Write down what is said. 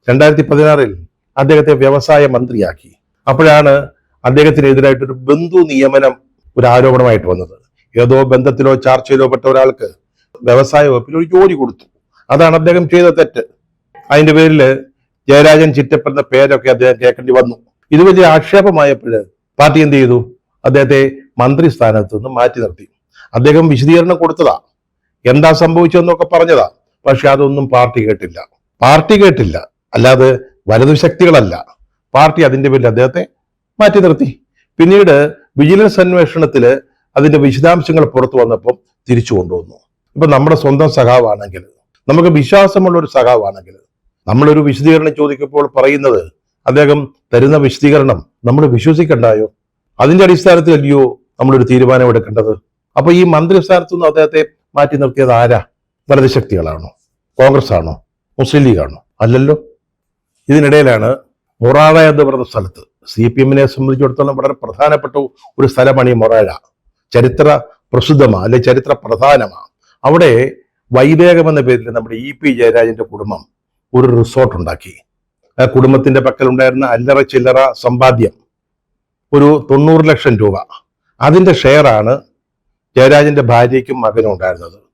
2016 അദ്ദേഹത്തെ വ്യവസായ മന്ത്രിയാക്കി. അപ്പോഴാണ് അദ്ദേഹത്തിനെതിരായിട്ടൊരു ബന്ധു നിയമനം ഒരു ആരോപണമായിട്ട് വന്നത്. ഏതോ ബന്ധത്തിലോ ചർച്ചയിലോ പെട്ട ഒരാൾക്ക് വ്യവസായ വകുപ്പിൽ ഒരു ജോലി കൊടുത്തു. അതാണ് അദ്ദേഹം ചെയ്ത തെറ്റ്. അതിന്റെ പേരിൽ ജയരാജൻ ചിറ്റപ്പൻ എന്ന പേരൊക്കെ അദ്ദേഹം കേൾക്കേണ്ടി വന്നു. ഇത് വലിയ ആക്ഷേപമായപ്പോൾ പാർട്ടി എന്ത് ചെയ്തു? അദ്ദേഹത്തെ മന്ത്രി സ്ഥാനത്ത് നിന്ന് മാറ്റി നിർത്തി. അദ്ദേഹം വിശദീകരണം കൊടുത്തതാ, എന്താ സംഭവിച്ചതെന്നൊക്കെ പറഞ്ഞതാ. പക്ഷെ അതൊന്നും പാർട്ടി കേട്ടില്ല. അല്ലാതെ വലതു ശക്തികളല്ല. പാർട്ടി അതിന്റെ പേരിൽ അദ്ദേഹത്തെ മാറ്റി നിർത്തി. പിന്നീട് വിജിലൻസ് അന്വേഷണത്തില് അതിന്റെ വിശദാംശങ്ങൾ പുറത്തു വന്നപ്പോൾ തിരിച്ചു കൊണ്ടുവന്നു. ഇപ്പൊ നമ്മുടെ സ്വന്തം സഖാവാണെങ്കിൽ, നമുക്ക് വിശ്വാസമുള്ള ഒരു സഖാവാണെങ്കിൽ, നമ്മളൊരു വിശദീകരണം ചോദിക്കുമ്പോൾ പറയുന്നത് അദ്ദേഹം തരുന്ന വിശദീകരണം നമ്മൾ വിശ്വസിക്കണ്ടായോ? അതിന്റെ അടിസ്ഥാനത്തിലല്ലയോ നമ്മളൊരു തീരുമാനം എടുക്കേണ്ടത്? അപ്പൊ ഈ മന്ത്രി സ്ഥാനത്തു നിന്ന് അദ്ദേഹത്തെ മാറ്റി നിർത്തിയത് ആരാ? വലതു ശക്തികളാണോ? കോൺഗ്രസ് ആണോ? മുസ്ലിം ലീഗാണോ? അല്ലല്ലോ. ഇതിനിടയിലാണ് മൊറാഴ എന്ന് പറയുന്ന സ്ഥലത്ത് CPM-നെ സംബന്ധിച്ചിടത്തോളം വളരെ പ്രധാനപ്പെട്ട ഒരു സ്ഥലമാണ് ഈ മൊറാഴ. ചരിത്ര പ്രസിദ്ധമാണ്, അല്ലെ ചരിത്ര പ്രധാനമാണ്. അവിടെ വൈദേകം എന്ന പേരിൽ നമ്മുടെ EP ജയരാജന്റെ കുടുംബം ഒരു റിസോർട്ട് ഉണ്ടാക്കി. ആ കുടുംബത്തിന്റെ പക്കലുണ്ടായിരുന്ന അല്ലറ ചില്ലറ സമ്പാദ്യം ഒരു 90 ലക്ഷം രൂപ, അതിന്റെ ഷെയറാണ് ജയരാജന്റെ ഭാര്യയ്ക്കും മകനും ഉണ്ടായിരുന്നത്.